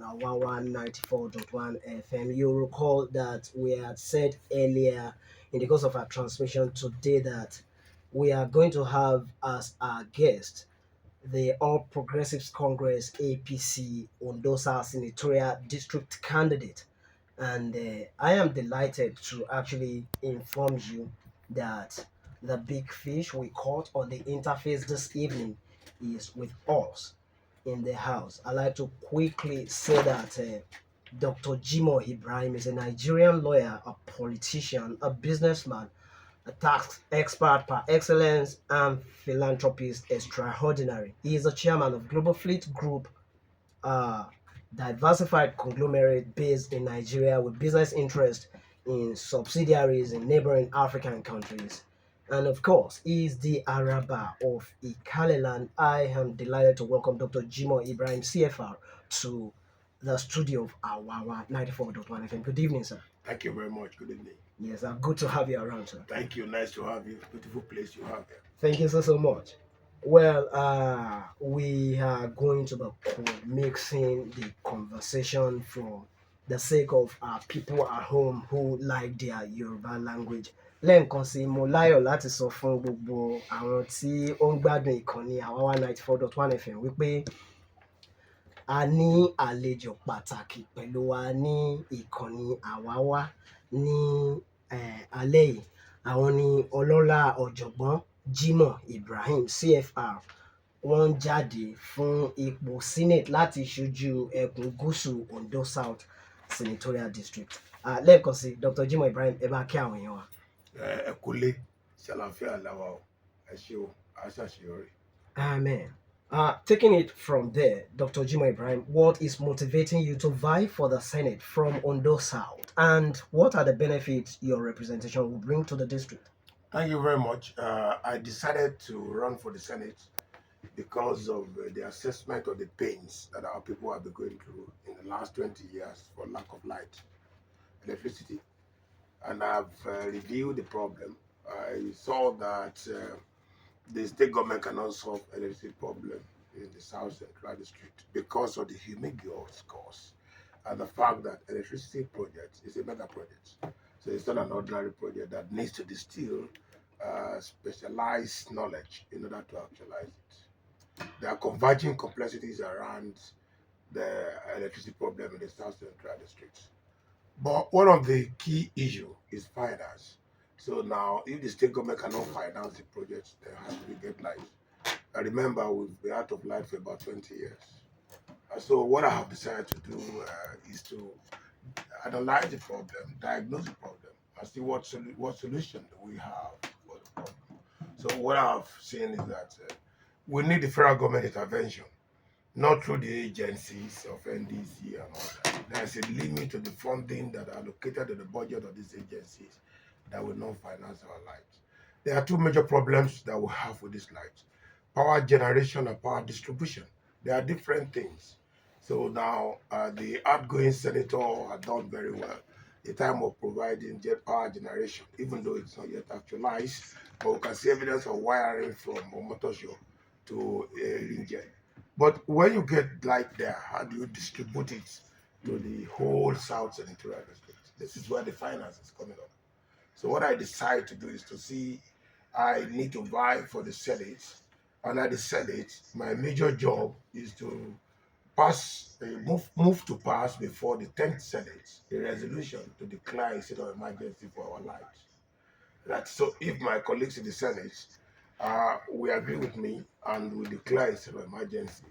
Awawa 94.1 FM. You recall that we had said earlier in the course of our transmission today that we are going to have as our guest the All Progressives Congress APC Ondo South Senatorial District candidate. And I am delighted to actually inform you that the big fish we caught on the interface this evening is with us in the house. I like to quickly say that Dr. Jimoh Ibrahim is a Nigerian lawyer, a politician, a businessman, a tax expert par excellence, and philanthropist extraordinary. He is the chairman of Global Fleet Group, a diversified conglomerate based in Nigeria with business interests in subsidiaries in neighboring African countries. And of course, he is the Araba of Ikaleland. I am delighted to welcome Dr. Jimoh Ibrahim CFR to the studio of Awawa 94.1 FM. Good evening, sir. Thank you very much. Good evening. Yes, good to have you around, sir. Thank you. Nice to have you. Beautiful place you have there. Thank you so much. Well, we are going to be mixing the conversation for the sake of our people at home who like their Yoruba language. Lẹ́ẹ̀kan sí mo láyọ̀ láti sọ fún gbogbo àwọn tí ó ń gbádùn ìkànnì Awawa 94.1 FM wípé a ní àlejò pàtàkì pẹ̀lú wa ní ìkànnì Awawa ní alẹ́ yìí. Àwọn ni ọlọ́lá ọ̀jọ̀gbọ́n Jimoh Ibrahim CFR. Wọ́n jáde fún ipò senate láti ṣojú ẹkùn gúúsù Ondo South Senatorial District. Lẹ́ẹ̀kan sí Dr. Jimoh Ibrahim ẹ bá kí àwọn èèyàn wa. Ẹ kúlé ṣàlàáfíà làwa o, ẹ ṣé o, a ṣàṣeyọrí. Amen. Taking it from there, Dr. Jimoh Ibrahim, what is motivating you to vie for the Senate from Ondo South? And what are the benefits your representation will bring to the district? Thank you very much. I decided to run for the Senate because of the assessment of the pains that our people have been going through in the last 20 years for lack of light, electricity. And I've reviewed the problem. I saw that the state government cannot solve electricity problem in the South Central District because of the humongous cost and the fact that electricity project is a mega project. So it's not an ordinary project that needs to distill specialized knowledge in order to actualize it. There are converging complexities around the electricity problem in the South Central District. But one of the key issues is finance. So now, if the state government cannot finance the project, there has to be deadlines. I remember we've been out of light for about 20 years. So what I have decided to do is to analyze the problem, diagnose the problem, and see what solution we have for the problem. So what I've seen is that we need the federal government intervention, not through the agencies of NDC and all that. There's a limit to the funding that are allocated to the budget of these agencies that will not finance our lights. There are two major problems that we have with this light: power generation and power distribution. They are different things. So now the outgoing senator had done very well in time of providing jet power generation, even though it's not yet actualized, but we can see evidence of wiring from Omotosho to Rinje. But when you get light there, how do you distribute it to the whole South Senatorial District? This is where the finance is coming up. So what I decide to do is to see I need to vie for the Senate. And at the Senate, my major job is to pass, move to pass before the 10th Senate a resolution to declare a state of emergency for our lives. That so if my colleagues in the Senate we agree with me and we declare a state of emergency,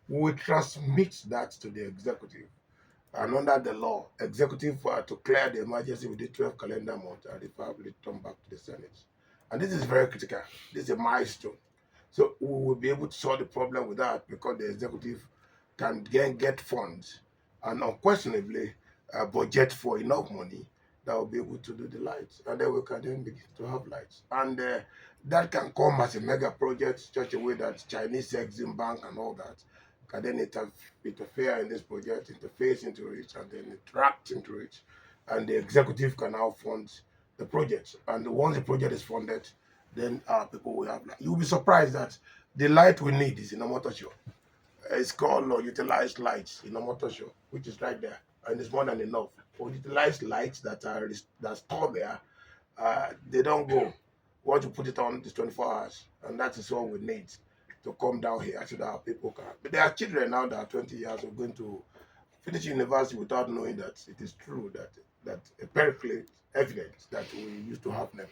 we will transmit that to the executive. And under the law, executive to clear the emergency within 12 calendar months and the will return back to the Senate. And this is very critical. This is a milestone. So we will be able to solve the problem with that because the executive can get funds and unquestionably budget for enough money that will be able to do the lights. And then we can then begin to have lights. And that can come as a mega project, such a way that Chinese Exim Bank and all that can then interfere in this project, interface into it, and then interact into it. And the executive can now fund the project. And once the project is funded, then people will have light. You'll be surprised that the light we need is in Omotosho. It's called utilized lights in a motor show, which is right there, and it's more than enough. Utilized lights that store there, they don't go. Once you put it on, it's 24 hours, and that is all we need to come down here so that our people can. But there are children now that are 20 years of going to finish university without knowing that it is true that empirically evidence that we used to have never.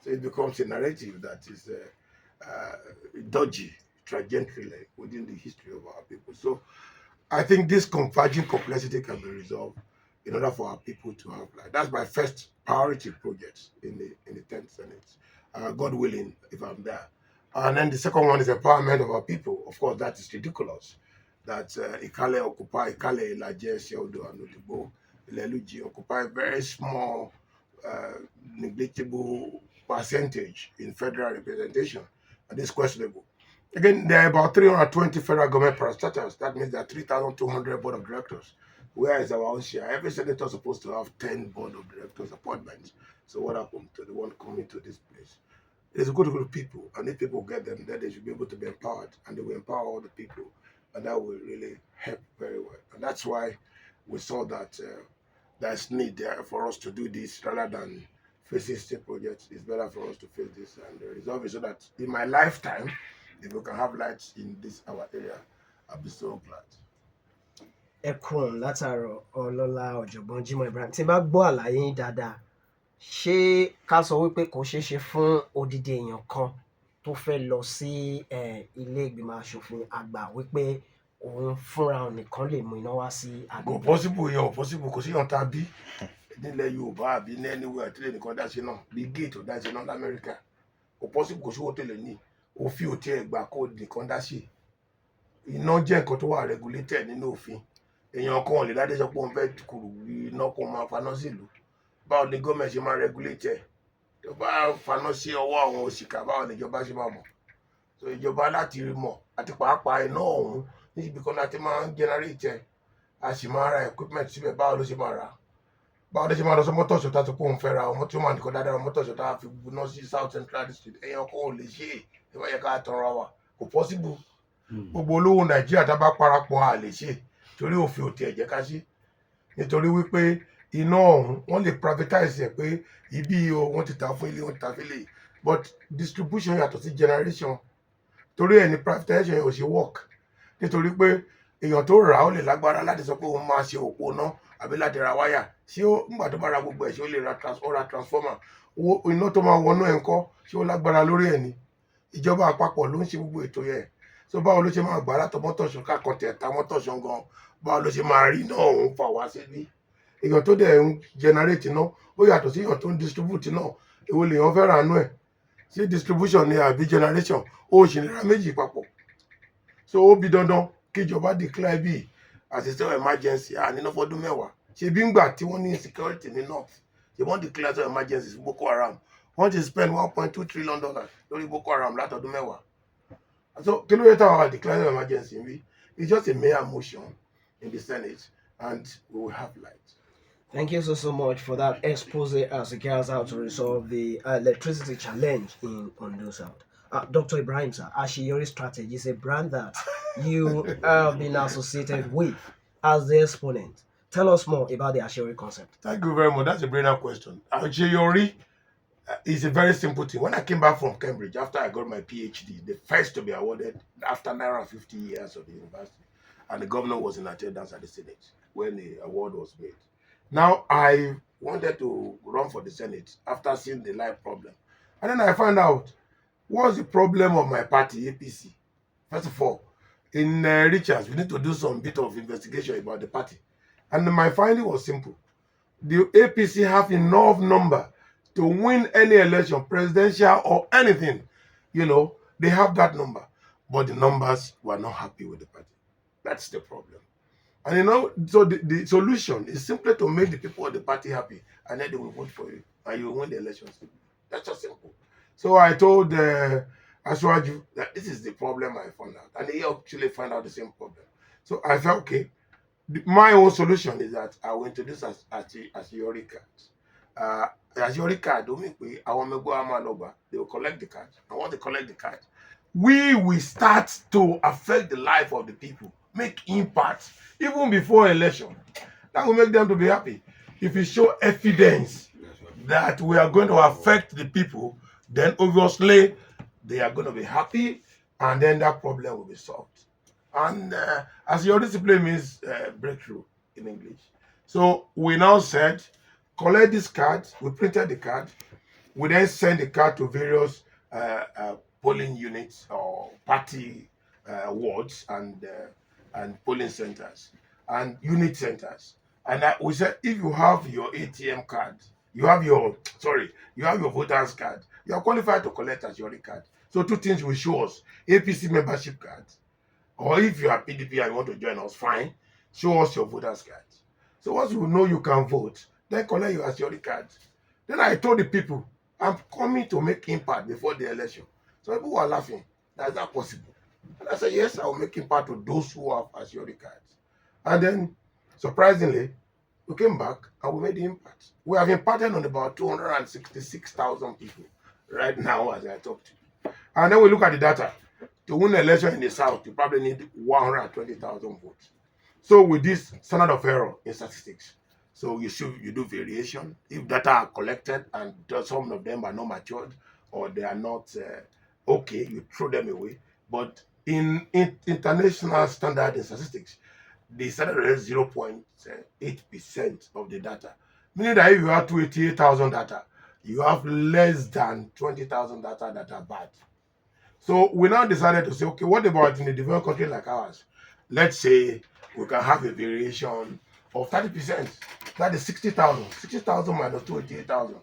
So it becomes a narrative that is dodgy trajectory within the history of our people. So I think this converging complexity can be resolved in order for our people to have life. That's my first priority project in the 10th Senate. God willing, if I'm there. And then the second one is empowerment of our people. Of course, that is ridiculous. That Ikale occupy, Ikale, Ilaje, Seodo, and Odigbo, Ileluji occupy very small, uh, negligible percentage in federal representation. And it's questionable. Again, there are about 320 federal government parastatals. That means there are 3,200 board of directors. Where is our own share? Every senator is supposed to have 10 board of directors appointments. So what happened to the one coming to this place? It's a good group of people, and if people get them, then they should be able to be empowered, and they will empower all the people, and that will really help very well. And that's why we saw that there's need there for us to do this rather than facing state projects. It's better for us to face this and resolve it so that in my lifetime, if we can have lights in this our area, I'll be so glad. Ẹ kúrò látàárọ̀ ọlọ́lá ọ̀jọ̀gbọ́n Jimoh Ibrahim. Tí n bá gbọ́ àlàyé yín dáadáa, ṣé ká sọ wípé kò ṣeé ṣe fún odidi èèyàn kan tó fẹ́ lọ sí ilé ìgbìmọ̀ asòfin àgbà wípé òun fúnra òun nìkan lè mú iná wá sí Kò agbègbè? possible yẹn, ò possible, kò sí yàn tá a bí nílẹ̀ Yorùbá àbí ní anywhere tí lè nìkan dá sí náà bí gate ò dá sí náà lamẹ́ríkà. Kò possible, kò sí owó tẹ̀lé ní òfin ò tiẹ̀ gbà kó nìkan dá sí. Iná jẹ́ nǹkan tó wà regulated nínú òfin. Èèyàn kan ò lè dádé sọ pé òun fẹ́ kúrú iná kó máa faná sílùú. Báwo ni gọ́ọ̀mẹ̀ntì ṣe máa regulate ẹ̀? Tó bá faná sí ọwọ́ àwọn òṣìkà, báwo ni ìjọba ṣe máa mọ̀? So ìjọba láti mọ̀ àti pàápàá iná ọ̀hún níbi kan láti máa ń generate ẹ̀. A sì máa ra equipment síbẹ̀, báwo ló ṣe máa rà á? Báwo ló ṣe máa lọ sí mọ́tò ṣọ̀tá tó pé òun fẹ́ ra ọmọ tí ó máa nìkan dáadáa mọ́tò ṣọ̀tá fi gbuná sí South Central District? Èèyàn kan ò lè ṣe é. Ìwọ́n yẹ ká tanra wa. Kò possible. Gbogbo olówó Nàìjíríà tá a bá parapọ̀ a lè ṣe torí òfin ò tiẹ̀ jẹ́ ká ṣe. Nítorí wípé iná ọ̀hún wọ́n lè privatize ẹ̀ pé ibi o wọ́n ti tà fún ilé, wọ́n ti tà fún ilé, but distribution yàtọ̀ sí generation. Torí ẹ̀ ní privatization yẹn ò ṣe work. Nítorí pé èèyàn tó rà á ó lè lágbára láti sọ pé òun máa ṣe òpó náà àbí láti ra wáyà. Ṣé ó nígbà tó bá ra gbogbo ẹ̀ ṣé ó lè ra transformer? Owó iná tó máa wọnú ẹ̀ ńkọ́ ṣé ó lágbára lórí ẹ̀ ni? Ìjọba àpapọ̀ ló ń ṣe gbogbo ètò yẹn. So báwo ló ṣe máa gbà látọ̀ mọ́tọ̀ṣọ́ kákan tẹ̀ ta mọ́tọ̀ṣọ́ gan? Báwo ló ṣe máa rí iná ọ̀hún fà wá síbí? Èèyàn tó dẹ̀ ń generate iná ó yàtọ̀ sí èèyàn tó ń distribute iná. Èwo lèèyàn fẹ́ rà nú ẹ̀? Ṣé distribution ni àbí generation? Ó sì lè ra méjì papọ̀. So ó bí dandan kí ìjọba declare bí as a state of emergency níná fọ́dún mẹ́wàá. Ṣebí ńgbà tí wọ́n ní insecurity ní north, ṣe wọ́n declare state of emergency fún Boko Haram. Wọ́n ti spend $1.2 trillion lórí Boko Haram látọdún mẹ́wàá. So kí ló yẹ táwọn declare state of emergency ń bí? It's just a mere motion in the Senate and we will have light. Thank you so much for that expose as regards how to resolve the electricity challenge in Ondo South. Dr. Ibrahim, sir, Ashiyori Strategy is a brand that you have been associated with as the exponent. Tell us more about the Ashiyori concept. Thank you very much. That's a brilliant question. Ashiyori is a very simple thing. When I came back from Cambridge after I got my PhD, the first to be awarded after 50 years of the university, and the governor was in attendance at the Senate when the award was made. Now I wanted to run for the Senate after seeing the life problem. And then I found out what's the problem of my party, APC. First of all, in Richards, we need to do some bit of investigation about the party. And my finding was simple. The APC have enough number to win any election, presidential or anything. They have that number. But the numbers were not happy with the party. That's the problem. And so the solution is simply to make the people of the party happy, and then they will vote for you, and you will win the elections. That's just simple. So I told Aswaju that this is the problem I found out, and he actually found out the same problem. So I felt, okay, my own solution is that I will introduce Ashiyori card. Ashiyori card don't mean they will collect the card. And once they collect the card, we will start to affect the life of the people make impact even before election. That will make them to be happy. If you show evidence that we are going to affect the people, then obviously they are going to be happy, and then that problem will be solved. And as your discipline means breakthrough in English. So we now said, collect this card. We printed the card. We then send the card to various polling units or party wards and polling centers and unit centers. And we said, if you have your ATM card, you have your voters card, you are qualified to collect as your card. So two things will show us: APC membership card, or if you are PDP and you want to join us, fine, show us your voters card. So once you know you can vote, then collect your Azure card. Then I told the people, I'm coming to make impact before the election. So people were laughing. That's not possible. And I said, yes, I will make impact to those who have Azure cards. And then, surprisingly, we came back and we made the impact. We have impacted on about 266,000 people right now as I talk to you. And then we look at the data. To win an election in the South, you probably need 120,000 votes. So with this standard of error in statistics, so you do variation. If data are collected and some of them are not matured or they are not okay, you throw them away. But in international standard in statistics, the standard error is 0.8% of the data. Meaning that if you have 288,000 data, you have less than 20,000 data that are bad. So we now decided to say, okay, what about in a developed country like ours? Let's say we can have a variation of 30%. That is 60,000. 60,000 minus 288,000.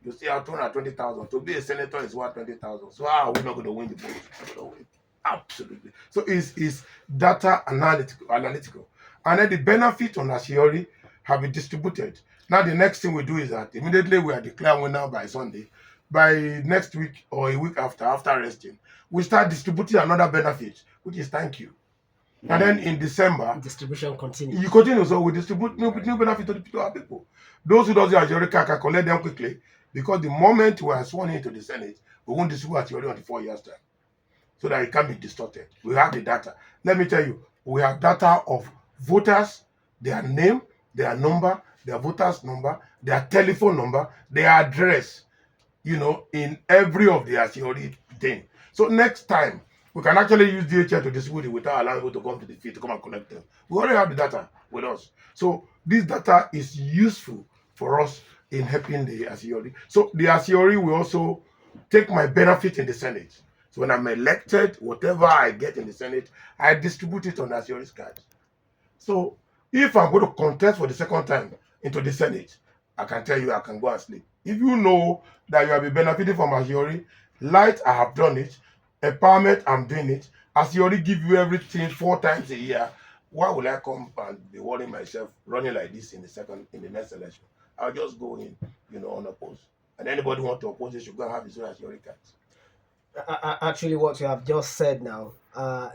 You still have 220,000. To be a senator is 120,000. So how are we not going to win the vote? We're going to win. Absolutely. So it's data analytical. And then the benefit on Ashiori have been distributed. Now the next thing we do is that immediately we are declared winner by Sunday. By next week or a week after resting, we start distributing another benefit, which is thank you. And then in December, Distribution continues. you continue. So we distribute new benefit to our people. Those who doesn't have Azure card can collect them quickly, because the moment we are sworn into the Senate, we won't distribute Azure until 4 years time, so that it can be distorted. We have the data. Let me tell you, we have data of voters, their name, their number, their voters number, their telephone number, their address, in every of the Asiori thing. So next time, we can actually use DHL to distribute it without allowing people to come to the field to come and collect them. We already have the data with us. So this data is useful for us in helping the Asiori. So the Asiori will also take my benefit in the Senate. So when I'm elected, whatever I get in the Senate, I distribute it on Asiori's card. So if I'm going to contest for the second time into the Senate, I can tell you I can go and sleep. If you know that you have been benefiting from Asiori, light, I have done it. Empowerment, I'm doing it. Asiori give you everything 4 times a year. Why will I come and be worrying myself running like this in the next election? I'll just go in, unopposed. And anybody want to oppose it should go and have his own Asiori cards. Actually, what you have just said now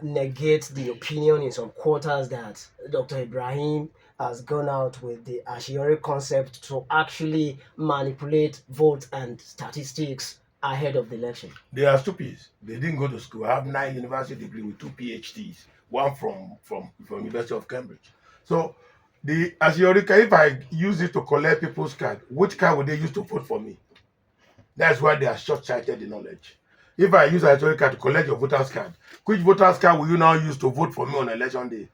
negates the opinion in some quarters that Dr. Ibrahim has gone out with the Ashiori concept to actually manipulate vote and statistics ahead of the election. They are stupid. They didn't go to school. I have 9 university degrees with 2 PhDs, one from University of Cambridge. So the Ashiori, if I use it to collect people's card, which card would they use to vote for me? That's why they are short-sighted in knowledge. If I use Azure card to collect your voter's card, which voter's card will you now use to vote for me on election day?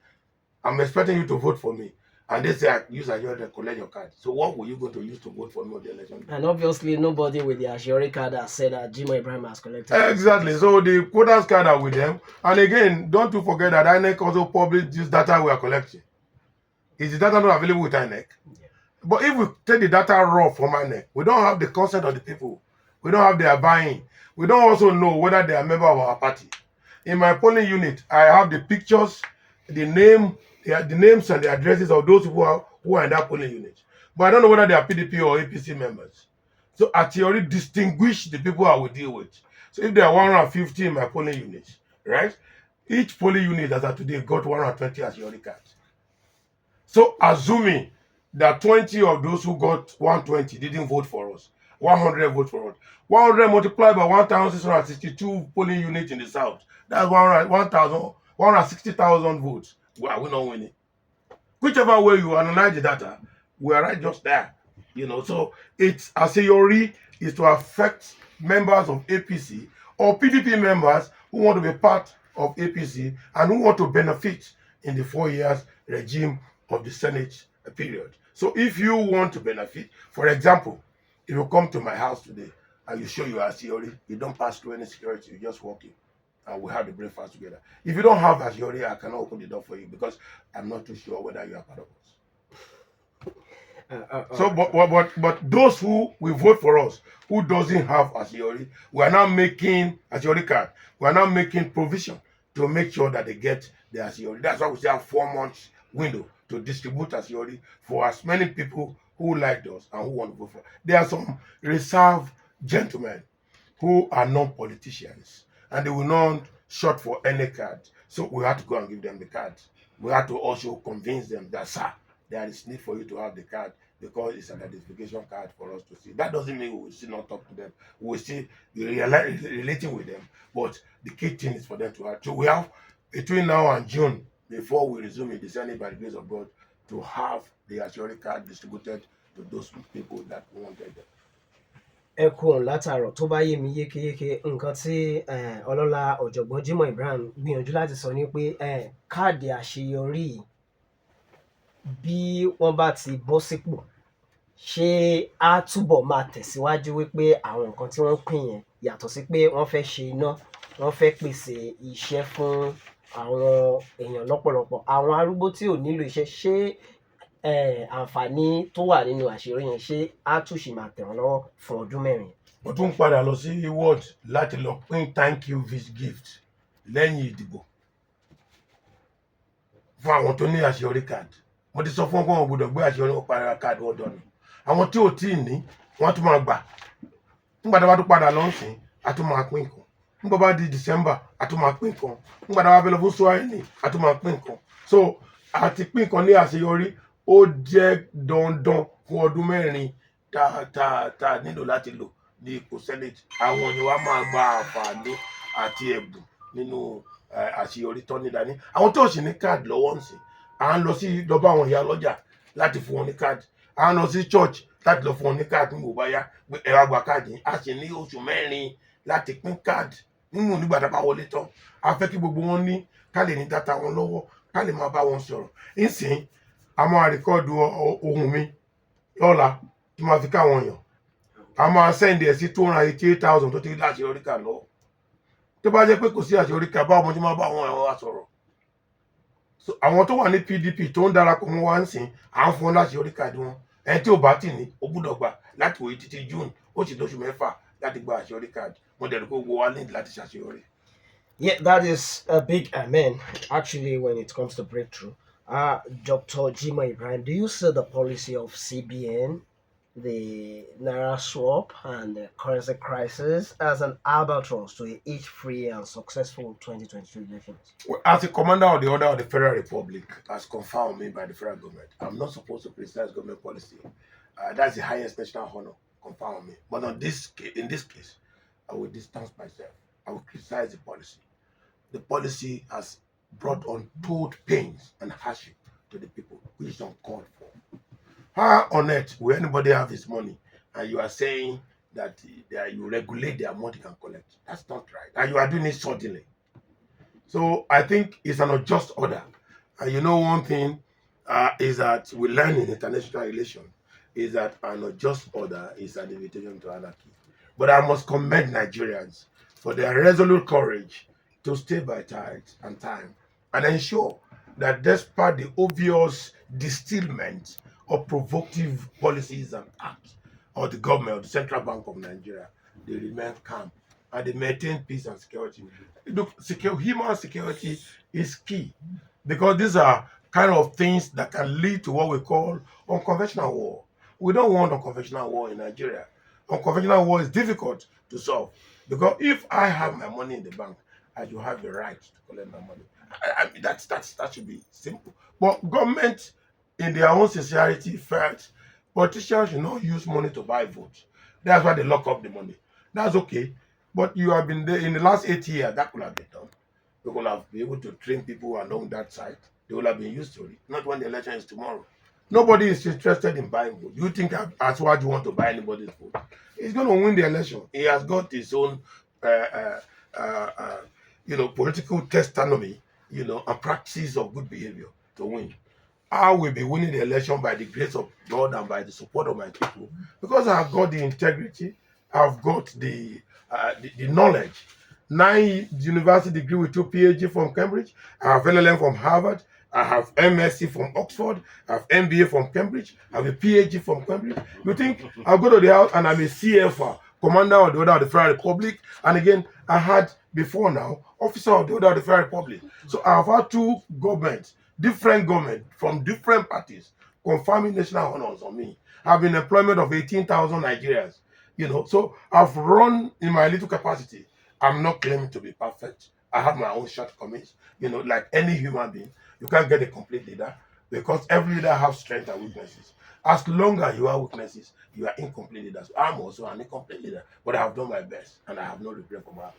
I'm expecting you to vote for me. And they say I use Azure to collect your card. So what were you going to use to vote for me on the election day? And obviously, nobody with the Azure card has said that Jimoh Ibrahim has collected. Exactly. So the voters card are with them. And again, don't you forget that INEC also published this data we are collecting. Is the data not available with INEC? Yeah. But if we take the data raw from INEC, we don't have the consent of the people. We don't have their buying. We don't also know whether they are a member of our party. In my polling unit, I have the pictures, the names and the addresses of those who are in that polling unit. But I don't know whether they are PDP or APC members. So I theory distinguish the people I will deal with. So if there are 150 in my polling unit, right? Each polling unit as of today got 120 as your cards. So assuming that 20 of those who got 120 didn't vote for us, 100 vote for us. 100 multiplied by 1,662 polling units in the South. That's 160,000 votes. Are we not winning? Whichever way you analyze the data, we are right just there. So it's a theory is to affect members of APC or PDP members who want to be part of APC and who want to benefit in the 4 years regime of the Senate period. So if you want to benefit, for example, if you come to my house today and you show your theory, you don't pass through any security, you just walk in and we have the breakfast together. If you don't have Azure, I cannot open the door for you because I'm not too sure whether you are part of us. So, but those who will vote for us, who doesn't have Asiori, we are now making Asiori card. We are now making provision to make sure that they get the Asiori. That's why we say have 4 months window to distribute Asiori for as many people who like us and who want to vote for. There are some reserved gentlemen who are non-politicians and they will not short for any card. So we have to go and give them the card. We have to also convince them that, sir, there is need for you to have the card because it's an identification card for us to see. That doesn't mean we will still not talk to them. We will still be relating with them. But the key thing is for them to have. So we have between now and June, before we resume in December by the grace of God, to have the Azure card distributed to those people that wanted them. ẹ kú òun látàárọ̀ tó bá yé mi yékéyéké nǹkan tí ọlọ́lá ọ̀jọ̀gbọ́n Jimoh Ibrahim gbìyànjú láti sọ ni pé káàdì àṣeyọrí yìí bí wọ́n bá ti bọ́ sípò ṣé á túbọ̀ máa tẹ̀síwájú wípé àwọn nǹkan tí wọ́n pín yẹn yàtọ̀ sí pé wọ́n fẹ́ ṣe iná wọ́n fẹ́ pèsè iṣẹ́ fún àwọn èèyàn lọ́pọ̀lọpọ̀ àwọn arúgbó tí ò nílò iṣẹ́ ṣé àǹfààní tó wà nínú àṣeyọrí yẹn ṣé á tún ṣì máa tẹ̀ wọ́n lọ́wọ́ fún ọdún mẹ́rin. mo tún padà lọ sí ward láti lọ pín thank you gift lẹ́yìn ìdìbò fún àwọn tó ní àṣeyọrí card. mo ti sọ fún wọn gbọ́dọ̀ gbé àṣeyọrí wọn padà card wọn dọ̀nù. àwọn tí ò tí ì ní wọ́n tún máa gbà nígbà tí wọ́n bá tún padà lọ sìn á tún máa pín nǹkan nígbà bá di December á tún máa pín nǹkan nígbà tí wọ́n bá fẹ́ lọ fún swahili á tún máa pín nǹkan. So àti pín nǹkan ní àṣeyọrí ó jẹ́ dandan fún ọdún mẹ́rin tá a nílò láti lò ní ipò senate. àwọn ni wàá máa gba àǹfààní àti ẹ̀bùn nínú àṣeyọrí tó ní dání. àwọn tó sì ní káàdì lọ́wọ́ ń sìn à ń lọ sí lọ bá àwọn ìyá lọ́jà láti fún wọn ní káàdì à ń lọ sí church láti lọ fún wọn ní káàdì ní gbogbo ayá pé ẹ̀rọ àgbà káàdì a sì ní oṣù mẹ́rin láti pín káàdì nínú nígbà tá a bá wọlé tán. a fẹ́ kí gbogbo wọn ní ká lè ní dátà wọn lọ́wọ́ ká lè máa bá wọn sọ̀rọ̀. ìsìn a máa rìkọ́ọ̀dù ohùn mi lọ́la tí máa fi káwọn èèyàn a máa sẹ́ndì ẹ̀ sí 288,000 tó ti rí àṣeyọrí kà lọ. tó bá jẹ́ pé kò sí àṣeyọrí kà bá ọmọ tí máa bá àwọn ẹ̀rọ wa sọ̀rọ̀. àwọn tó wà ní PDP tó ń darapọ̀ mọ́ wa ń sìn à ń fún wọn láṣeyọrí kà dí wọn. ẹni tí ò bá tì ní ó gbúdọ̀ gbà láti wòye títí June ó sì lóṣù mẹ́fà láti gba àṣeyọrí card. mo dẹ̀ rò pé gbogbo wa ní láti ṣàṣeyọrí. Yeah, that is a big amen actually when it comes to breakthrough. Dr. Jimoh Ibrahim, do you see the policy of CBN, the Naira swap, and the currency crisis as an albatross to each free and successful 2022 elections? Well, as a commander of the Order of the Federal Republic, as confirmed me by the federal government, I'm not supposed to criticize government policy. That's the highest national honor, confirmed me. But in this case, I will distance myself. I will criticize the policy. The policy has brought untold pains and hardship to the people, which is uncalled for. How on earth will anybody have his money and you are saying that you regulate the amount you can collect? That's not right. And you are doing it suddenly. So I think it's an unjust order. And you know one thing is that we learn in international relations is that an unjust order is an invitation to anarchy. But I must commend Nigerians for their resolute courage to stay by tithe and time and ensure that despite the obvious distillment of provocative policies and acts of the government, of the Central Bank of Nigeria, they remain calm and they maintain peace and security. Look, human security is key because these are kind of things that can lead to what we call unconventional war. We don't want unconventional war in Nigeria. Unconventional war is difficult to solve because if I have my money in the bank, I should have the right to collect my money. I mean, that should be simple. But government, in their own sincerity, felt politicians should not use money to buy votes. That's why they lock up the money. That's okay. But you have been there in the last 8 years, that could have been done. We could have been able to train people along that side they will have been used to it. Not when the election is tomorrow. Nobody is interested in buying vote. You think Aswad want to buy anybody's vote? He's going to win the election. He has got his own, uh, uh, uh, uh, political testimony, and practices of good behavior to win. I will be winning the election by the grace of God and by the support of my people because I've got the integrity, I've got the knowledge. 9 university degree with 2 PhD from Cambridge. I have LLM from Harvard. I have MSc from Oxford. I have MBA from Cambridge. I have a PhD from Cambridge. You think I'll go to the house and I'm a CFR, Commander of the Order of the Federal Republic, and again I had before now Officer of the Order of the Federal Republic. So I've had two governments, different government from different parties confirming national honors on me. I've been employment of 18,000 Nigerians. So I've run in my little capacity. I'm not claiming to be perfect. I have my own shortcomings. Like any human being, you can't get a complete leader because every leader has strengths and weaknesses. As long as you have weaknesses, you are incomplete leaders. I'm also an incomplete leader, but I have done my best and I have no regret for my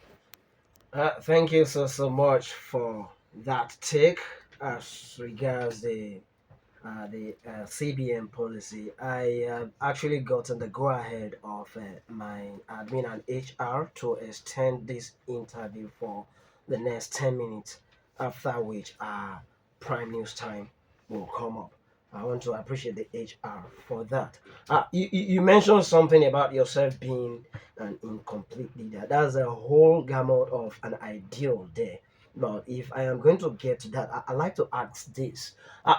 Thank you so much for that take as regards the CBN policy. I have actually gotten the go ahead of my admin and HR to extend this interview for the next 10 minutes, after which our prime news time will come up. I want to appreciate the HR for that. You mentioned something about yourself being an incomplete leader. That's a whole gamut of an ideal there. But if I am going to get to that, I like to ask this.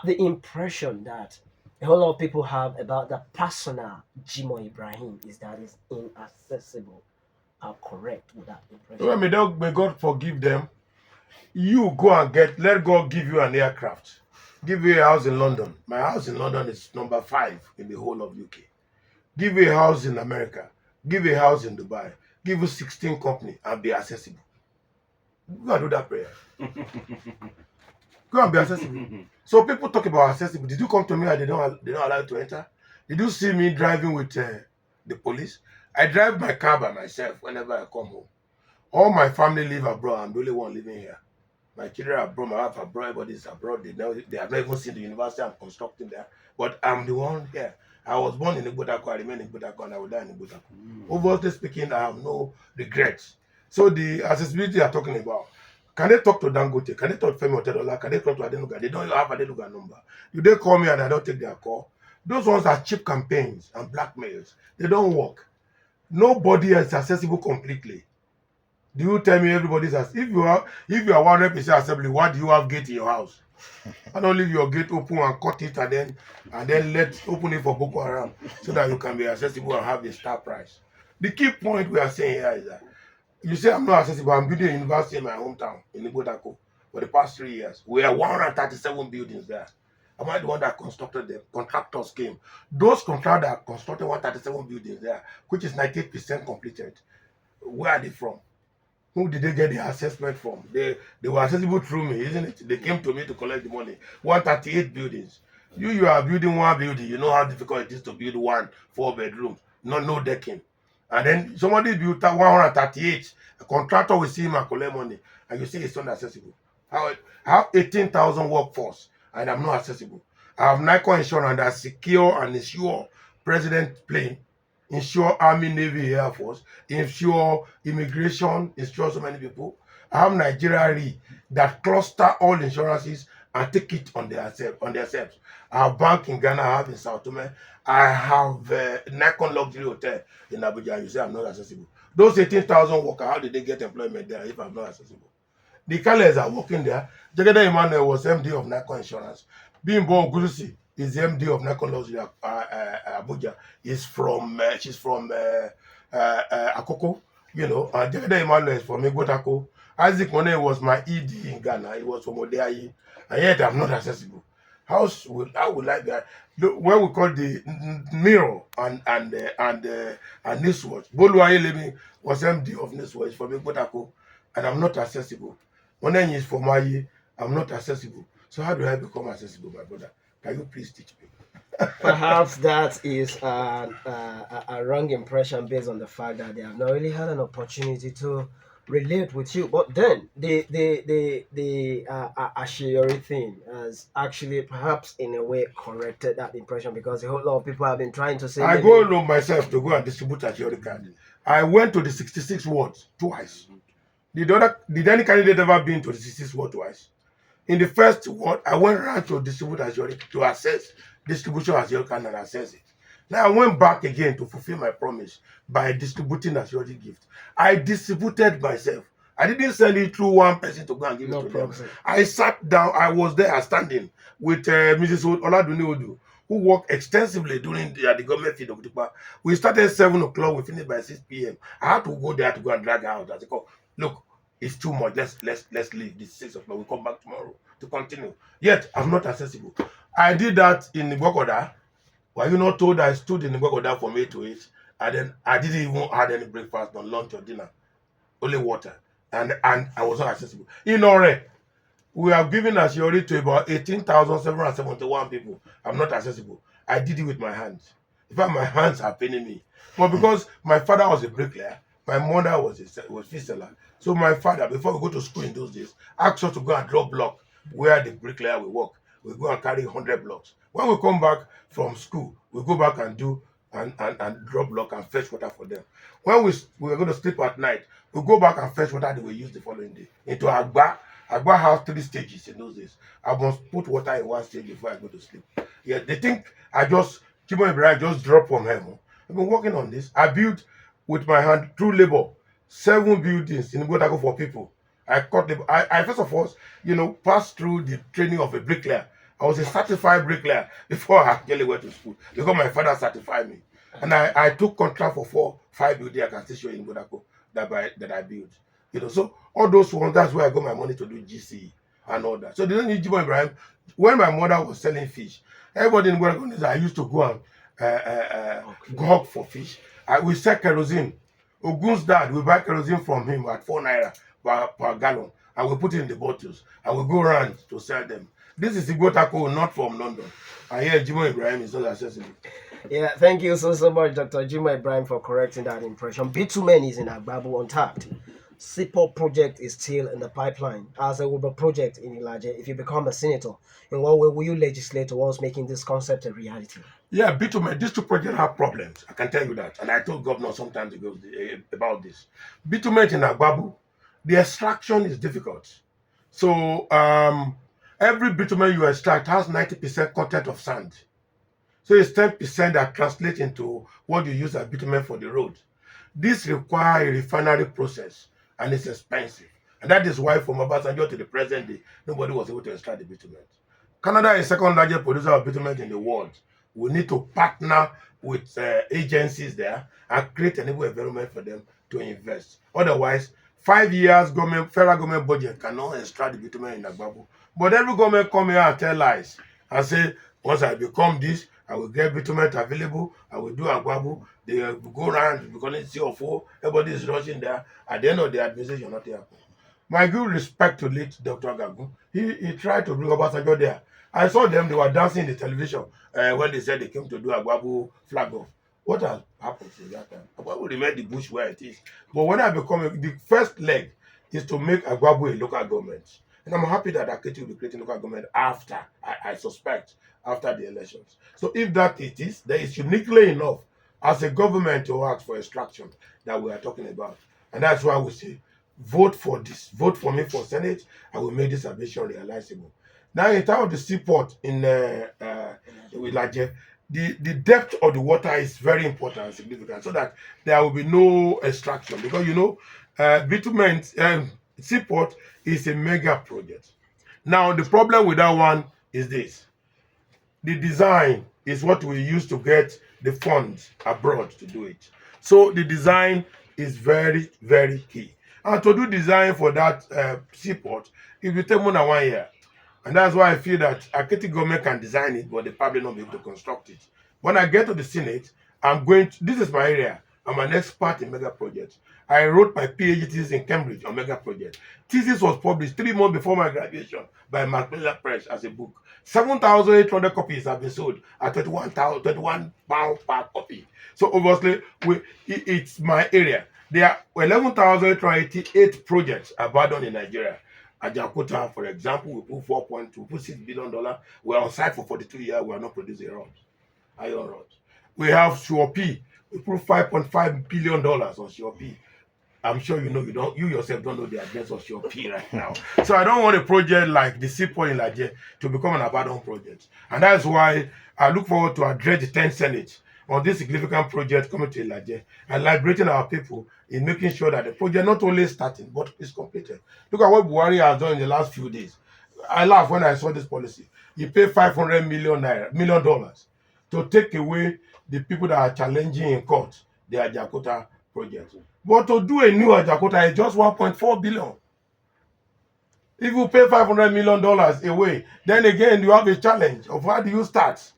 The impression that a whole lot of people have about the personal Jimoh Ibrahim is that it's inaccessible. How correct with that Well, impression? may God forgive them. You go and let God give you an aircraft. Give you a house in London. My house in London is number 5 in the whole of UK. Give you a house in America. Give you a house in Dubai. Give you 16 company and be accessible. Go and do that prayer. Go and be accessible. So people talk about accessible. Did you come to me and they don't allow you to enter? Did you see me driving with the police? I drive my car by myself whenever I come home. All my family live abroad. I'm the only one living here. My children are abroad, my wife abroad, everybody's abroad. They have not even seen the university I'm constructing there. But I'm the one here. I was born in Igbotako, I remain in Igbotako, and I will die in Igbotako. Overall speaking, I have no regrets. So the accessibility you are talking about, can they talk to Dangote? Can they talk to Femi Otedola? Can they talk to Adenuga? They don't have Adenuga number. Do they call me and I don't take their call? Those ones are cheap campaigns and blackmails. They don't work. Nobody is accessible completely. Do you tell me everybody's as if you are 100% assembly, why do you have gate in your house? I don't leave your gate open and cut it and then let open it for Boko Haram so that you can be accessible and have the star price. The key point we are saying here is that you say I'm not accessible. I'm building a university in my hometown in Igbotako for the past 3 years. We have 137 buildings there. Am I the one that constructed them? Contractors came. Those contractors that constructed 137 buildings there, which is 98% completed. Where are they from? Who did they get the assessment from? They were accessible through me, isn't it? They came to me to collect the money. 138 buildings. You are building one building. You know how difficult it is to build one 4 bedrooms, no decking. And then somebody built 138. A contractor will see him and collect money, and you say it's not accessible. I have 18,000 workforce, and I'm not accessible. I have Nikon insurance that secure and insure president plane, insure army, navy, air force, insure immigration, insure so many people. I have Nigeria Re that cluster all insurances and take it on themselves. I have bank in Ghana, I have in Sao Tome, I have Nikon luxury hotel in Abuja. You say I'm not accessible. Those 18,000 workers, how did they get employment there if I'm not accessible? The Kales are working there. Jagede Emmanuel was MD of Nikon Insurance. Bimbo Ogurusi is the MD of Nikon Luxury Abuja. She's from Akoko. Jagede Emmanuel is from Igbotako. Isaac Mone was my ED in Ghana. He was from Odeayi. And yet I'm not accessible. How would I be? Where we call the mirror and Niswatch. Boluwaye Lemi was MD of Niswatch from Igbotako, and I'm not accessible. When is for my I'm not accessible. So how do I become accessible, my brother? Can you please teach me? Perhaps that is a wrong impression based on the fact that they have not really had an opportunity to relate with you. But then the Ashiori thing has actually perhaps in a way corrected that impression, because a whole lot of people have been trying to say I go maybe alone myself to go and distribute a theory card. I went to the 66 wards twice. Did any candidate ever been to the 66 ward twice? In the first ward, I went around to distribute Azure to assess distribution Azure can and assess it. Now I went back again to fulfill my promise by distributing Azure gift. I distributed myself. I didn't send it through one person to go and give it no to them. proxy. I sat down. I was there standing with Mrs. Oladuni Odu, who worked extensively during the government field of Dupa. We started 7 o'clock. We finished by 6 p.m. I had to go there to go and drag her out. I said, "Oh, look, it's too much. Let's leave this 6 o'clock. We'll come back tomorrow to continue." Yet I'm not accessible. I did that in Igbokoda. Were you not told I stood in Igbokoda from 8 to 8? And then I didn't even had any breakfast, no lunch or dinner, only water. And I was not accessible. In Ore, we have given Ashiori to about 18,771 people. I'm not accessible. I did it with my hands. In fact, my hands are paining me. But because my father was a bricklayer, my mother was fish seller. So my father, before we go to school in those days, asked us to go and drop block where the bricklayer will work. We go and carry 100 blocks. When we come back from school, we go back and do and drop block and fetch water for them. When we were going to sleep at night, we go back and fetch water they will use the following day into Agba. Agba has 3 stages in those days. I must put water in one stage before I go to sleep. Yeah, they think I just Jimoh Ibrahim just dropped from heaven. I've been working on this. I built with my hand through labor 7 buildings in Botago for people. I cut labor. I first of all, passed through the training of a bricklayer. I was a certified bricklayer before I actually went to school because my father certified me. And I took contract for 5 buildings I can still show you in Botago that I built. So all those ones, that's where I got my money to do GCE and all that. So they don't need Jimoh Ibrahim. When my mother was selling fish, everybody in Botago knows I used to go and gog for fish. We sell kerosene. Ogun's dad, we buy kerosene from him at 4 naira per gallon, and we put it in the bottles, and we go around to sell them. This is Igbo taco, not from London. And here, Jimoh Ibrahim is not accessible. Yeah, thank you so much, Dr. Jimoh Ibrahim, for correcting that impression. Bitumen is in Agbabu untapped. SIPO project is still in the pipeline, as a Uber project in Ilaje. If you become a senator, in what way will you legislate towards making this concept a reality? Yeah, Bitumen, these two projects have problems. I can tell you that. And I told governor some time ago about this. Bitumen in Agbabu, the extraction is difficult. So every bitumen you extract has 90% content of sand. So it's 10% that translates into what you use as bitumen for the road. This requires a refinery process and it's expensive. And that is why from Obasanjo to the present day, nobody was able to extract the bitumen. Canada is second largest producer of bitumen in the world. We need to partner with agencies there and create a new environment for them to invest. Otherwise, 5 years federal government budget cannot extract the bitumen in Agbabu. But every government come here and tell lies and say, once I become this, I will get bitumen available, I will do Agbabu. They go around because it's CFO, everybody is rushing there. At the end of the administration, nothing happen. My good respect to late Dr. Gagu. He tried to bring Obasanjo there. I saw them, they were dancing in the television when they said they came to do Agbabu flag off. What has happened since that time? Agbabu remained the bush where it is. But when I become, the first leg is to make Agbabu a local government. And I'm happy that Aketi will be creating local government after, I suspect, after the elections. So if that it is, there is uniquely enough as a government to act for extraction that we are talking about. And that's why we say, vote for this, vote for me for Senate, and we make this ambition realizable. Now, in terms of the seaport in Ilaje, the depth of the water is very important and significant so that there will be no extraction because bitumen seaport is a mega project. Now, the problem with that one is this: the design is what we use to get the funds abroad to do it. So the design is very, very key. And to do design for that seaport, it will take more than 1 year. And that's why I feel that Akiti government can design it, but they probably not be able to construct it. When I get to the Senate, this is my area. I'm an expert in mega projects. I wrote my PhD thesis in Cambridge on mega projects. Thesis was published 3 months before my graduation by Macmillan Press as a book. 7,800 copies have been sold at 21 pounds per copy. So obviously, it's my area. There are 11,888 projects abandoned in Nigeria. Ajakuta, for example, we put 4.2, put $6 billion. We're on site for 42 years. We are not producing rods, iron rods. We have Suopi. We put $5.5 billion on Suopi. I'm sure you yourself don't know the address of your P right now. So I don't want a project like the seaport in Laje to become an abandoned project. And that's why I look forward to address the 10th Senate on this significant project coming to Laje and liberating our people in making sure that the project not only starting but is completed. Look at what Buhari has done in the last few days. I laughed when I saw this policy. He paid $500 million to take away the people that are challenging in court the Ajakuta project. But to do a new Ajakuta is just 1.4 billion. If you pay $500 million away, then again you have a challenge of how do you start?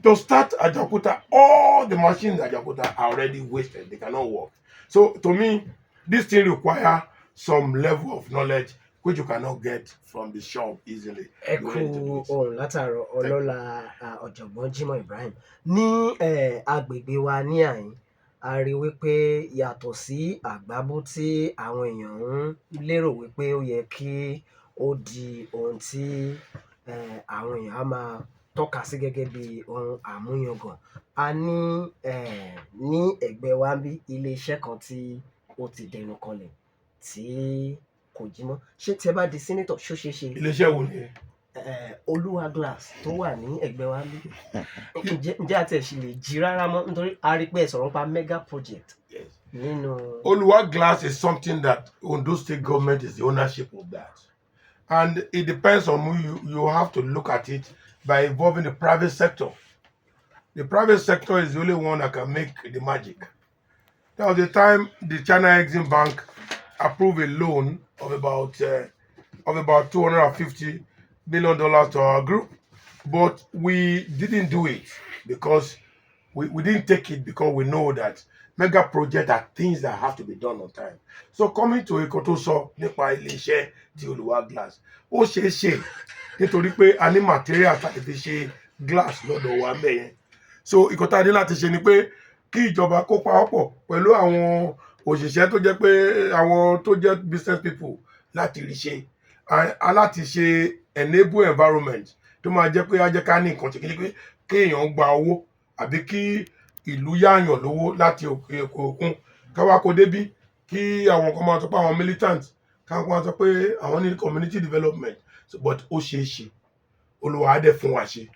To start Ajakuta, all the machines at Ajakuta are already wasted. They cannot work. So to me, this thing requires some level of knowledge which you cannot get from the shop easily. Ẹ You kú ready to do it. ohun látàárọ̀ Thank you. ọlọ́lá ọ̀jọ̀gbọ́n Jimoh Ibrahim ní agbègbè wa ní àyín a rí wípé yàtọ̀ sí àgbábú tí àwọn èèyàn ń lérò wípé ó yẹ kí ó di ohun tí àwọn èèyàn á máa tọ́ka sí gẹ́gẹ́ bí ohun àmúyangàn a ní ẹ̀gbẹ́ wa ń bí iléeṣẹ́ kan tí ó ti dẹnu kọlẹ̀ tí kò jí mọ́. Ṣé tí ẹ bá di senator ṣó ṣeé ṣe Iléeṣẹ́ wo ni? Olúwa glass tó wà ní ẹ̀gbẹ́ wa níbí ǹjẹ́ àti ẹ̀ sì lè jí rárá mọ́ nítorí a rí pé ẹ sọ̀rọ̀ nípa mega project Yes. nínú. Oluwa Glass is something that Ondo State government is the ownership of that. And it depends on who you have to look at it by involving the private sector. The private sector is the only one that can make the magic. There was a time the China Exim Bank approved a loan of about $250 million to our group, but we didn't do it because we didn't take it because we know that mega projects are things that have to be done on time. So coming to nǹkan tó sọ nípa iléeṣẹ́ ti Oluwa Glass, ó ṣeé ṣe nítorí pé a ní material tàbí fi ṣe glass lọ́dọ̀ wa ńbẹ̀ yẹn. So nǹkan tá a ní láti ṣe ni pé kí ìjọba kó pawọ́pọ̀ pẹ̀lú àwọn òṣìṣẹ́ tó jẹ́ pé àwọn tó jẹ́ business people láti rí ṣe aláti ṣe enable environment tó máa jẹ́ pé á jẹ́ ká ní nǹkan ṣe kí pé kéèyàn gba owó àbí kí ìlú yáàyàn lówó láti òkè òkun káwá kó débí kí àwọn kan máa sọ pé àwọn militant káwọn máa sọ pé àwọn ní community development but ó ṣeé ṣe Olúwa á dẹ̀ fún wa ṣe.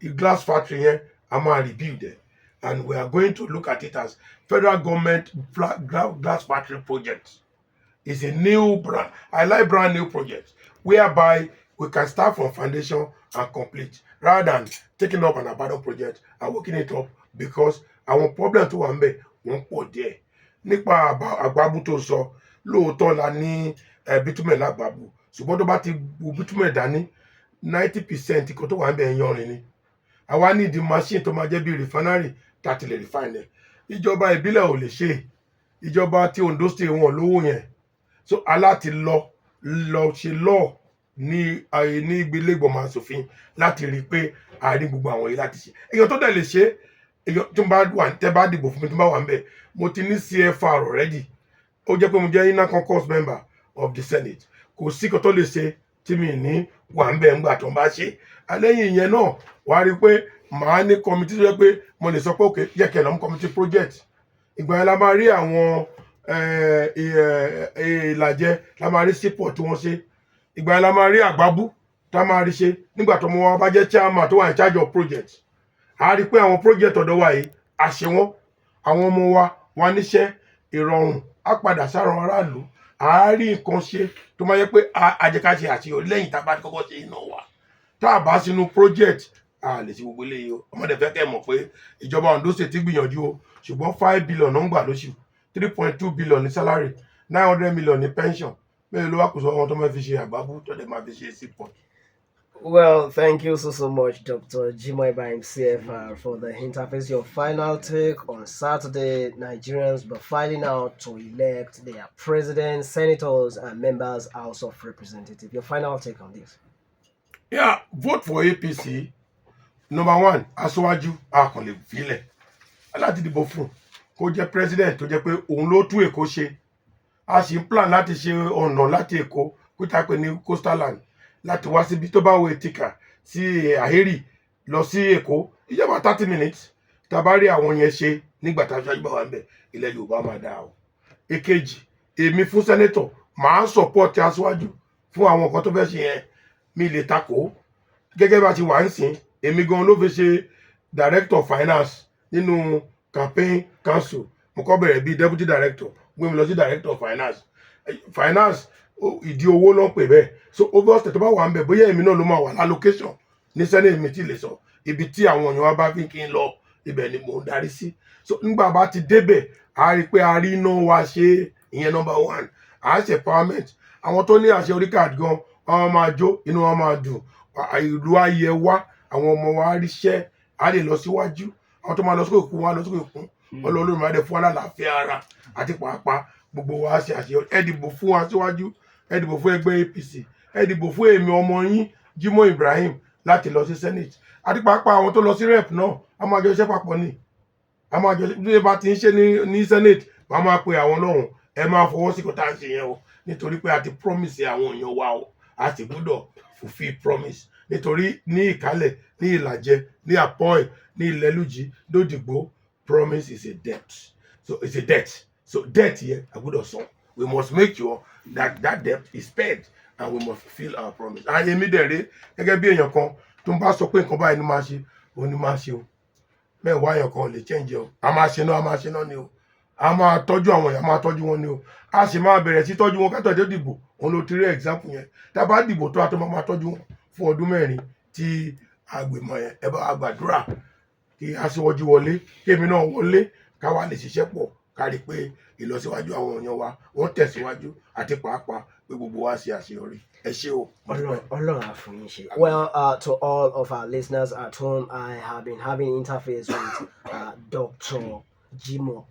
The glass factory yẹn a máa rebuild it and we are going to look at it as federal government glass factory project. It's a new brand new project whereby we can start from foundation and complete rather than taking up an abandoned project and working it up because àwọn problem tó wà ń bẹ̀ wọ́n pọ̀ díẹ̀. Nípa àgbábú tó sọ lóòótọ́ la ní bitumen lágbàbú ṣùgbọ́n tó bá ti bu bitumen dání 90% kan tó wà ń bẹ̀ yanrìn ni. Àwa ní di machine tó máa jẹ́ bí refinery láti lè refine ẹ̀. Ìjọba ìbílẹ̀ ò lè ṣe ìjọba tí Ondo State wọn lówó yẹn so aláti lọ ṣe law ní ìgbélé ìgbọ̀mọ̀ aṣòfin láti rí i pé a rí gbogbo àwọn yìí láti ṣe. Èèyàn tó dẹ̀ lè ṣe èèyàn tó bá wà tẹ́ bá dìbò fún mi tó bá wà ń bẹ̀ mo ti ní CFR already ó jẹ́ pé mo jẹ́ inner caucus member of the Senate kò sí kan tó lè ṣe tí mi ní wà ń bẹ̀ ńgbà tó ń bá ṣe àlẹ́yìn ìyẹn náà wà á rí i pé màá ní committee tó jẹ́ pé mo lè sọ pé òkè jẹ́ kẹ́ lọ́mú committee project ìgbà yẹn la máa rí àwọn Ìlàjẹ la máa rí seaport tí wọ́n ṣe ìgbà yẹn la máa rí àgbábú tá a máa rí ṣe nígbà tó mọ wa bá jẹ́ chairman tó wà in charge of project a rí i pé àwọn project ọ̀dọ̀ wa yìí a ṣe wọ́n àwọn ọmọ wa wà níṣẹ́ ìrọ̀rùn á padà sáwọn aráàlú a rí nǹkan ṣe tó máa yẹ pé àjẹkáṣe àṣeyọrí lẹ́yìn tá a bá kọ́kọ́ ṣe iná wa tá a bá sínú project a lè ṣe gbogbo eléyìí o ọmọdé fẹ́ kẹ́ mọ̀ pé ìjọba Ondo State ti gbìyànjú o ṣùgbọ́n 5 billion ló ń gbà lóṣù 3.2 billion ní salary 900 million ní pension mélòó ló wà kó sọ wọn tó máa fi ṣe àgbábú tó dẹ̀ máa fi ṣe seaport. Well, thank you so much, Dr. Jimoh Ibrahim CFR, for the interface. Your final take on Saturday, Nigerians were filing out to elect their president, senators, and members House of Representatives. Your final take on this? Yeah, vote for APC. Number one, aṣáájú a kàn lè filẹ̀ aláti dìbò fún kó jẹ́ president tó jẹ́ pé òun ló tú Èkó ṣe. A sì ń plan láti ṣe ọ̀nà láti Èkó kúta pé ní coastal land láti wá síbi tó bá wo Ètìkà sí Àhérì lọ sí Èkó ìjọba 30 minutes tá a bá rí àwọn yẹn ṣe nígbà tá a ṣáájú bá wà ń bẹ̀ ilẹ̀ Yorùbá máa dáa o. Èkejì, èmi fún senator màá support Aṣíwájú fún àwọn nǹkan tó fẹ́ ṣe yẹn, mi lè takò. Gẹ́gẹ́ bá ti wà ń sìn, èmi gan ló fi ṣe director of finance nínú campaign council. Mo kọ́ bẹ̀rẹ̀ bíi deputy director, gbé mi lọ sí director of finance. Finance ìdí owó ló ń pè bẹ́ẹ̀. So over state tó bá wà ń bẹ̀ bóyá èmi náà ló máa wà l'allocation ní senate mi tí lè sọ ibi tí àwọn èèyàn wa bá fi kí n lọ ibẹ̀ ni mò ń darí sí. So nígbà bá ti débẹ̀ a rí pé a rí iná wa ṣe, ìyẹn number one. A ṣe empowerment. Àwọn tó ní àṣẹ orí card gan wọn máa jó, inú wọn máa dùn, ìlú ayé wa, àwọn ọmọ wa ríṣẹ́, a lè lọ síwájú. Àwọn tó máa lọ sókè òkun wa lọ sókè òkun, Ọlọ́run máa dẹ̀ fún wa lálàáfíà ara àti pàápàá gbogbo wa ṣe àṣeyọrí. Ẹ dìbò fún Aṣíwájú, ẹ dìbò fún ẹgbẹ́ APC, ẹ dìbò fún èmi ọmọ yín Jimoh Ibrahim láti lọ sí senate àti pàápàá àwọn tó lọ sí rep náà a máa jọ iṣẹ́ papọ̀ ni. A máa jọ bí ẹ bá ti ń ṣe ní senate wàá máa pe àwọn lọ́hùn, ẹ máa fọwọ́ sí kó tá à ń ṣe yẹn o, nítorí pé a ti promise àwọn èèyàn wa o, a sì gbọ́dọ̀ fulfill promise. Nítorí ní Ìkálẹ̀, ní Ìlàjẹ, ní Àpọ́ì, ní Ìlẹ́lújì, Lódìgbò, promise is a debt. So it's a debt. So debt here a gbọ́dọ̀ san. We must make sure that debt is paid and we must fulfill our promise. Àyè mi dẹ̀ ré gẹ́gẹ́ bí èèyàn kan tó ń bá sọ pé nǹkan báyìí ni máa ṣe, òun ni máa ṣe o. Mẹ́wàá èèyàn kan lè change o. A máa ṣe náà ni o. A máa tọ́jú àwọn èèyàn, máa tọ́jú wọn ni o. A sì máa bẹ̀rẹ̀ sí tọ́jú wọn kátó dìbò. Òun ló ti rí example yẹn. Tá a bá dìbò tó a tó máa tọ́jú wọn fún ọdún mẹ́rin tí àgbèmọ̀ yẹn ẹ bá wa gbàdúrà kí Aṣíwájú wọlé, kí èmi náà wọlé, ká wá lè ṣiṣẹ́ pọ̀, ká rí pé ìlọsíwájú àwọn èèyàn wa wọ́n tẹ̀síwájú àti pàápàá pé gbogbo wa ṣe àṣeyọrí. Ẹ ṣé o. Well, to all of our listeners at home, I have been having interface with Dr. Jimoh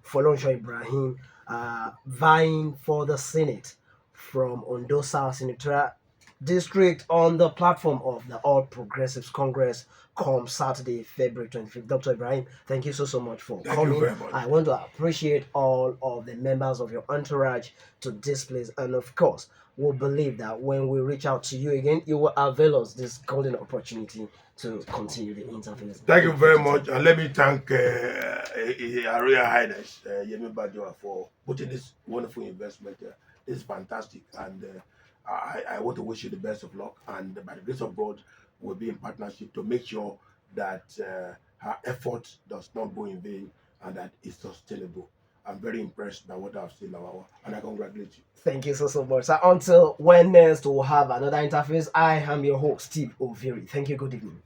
Ibrahim, vying for the Senate from Ondo South Senatorial District on the platform of the All Progressives Congress come Saturday, February 25th. Dr. Ibrahim, thank you so much for coming. You very much. I want to appreciate all of the members of your entourage to this place, and of course, we'll believe that when we reach out to you again, you will avail us this golden opportunity to continue the interviews. Thank you very much, and let me thank Her Royal Highness Yemi Bajwa for putting this wonderful investment there. This is fantastic, and I want to wish you the best of luck, and by the grace of God, we'll be in partnership to make sure that her effort does not go in vain and that it's sustainable. I'm very impressed by what I've seen, Awawa, and I congratulate you. Thank you so much. So until when next we'll have another interface, I am your host, Steve Oviri. Thank you. Good evening.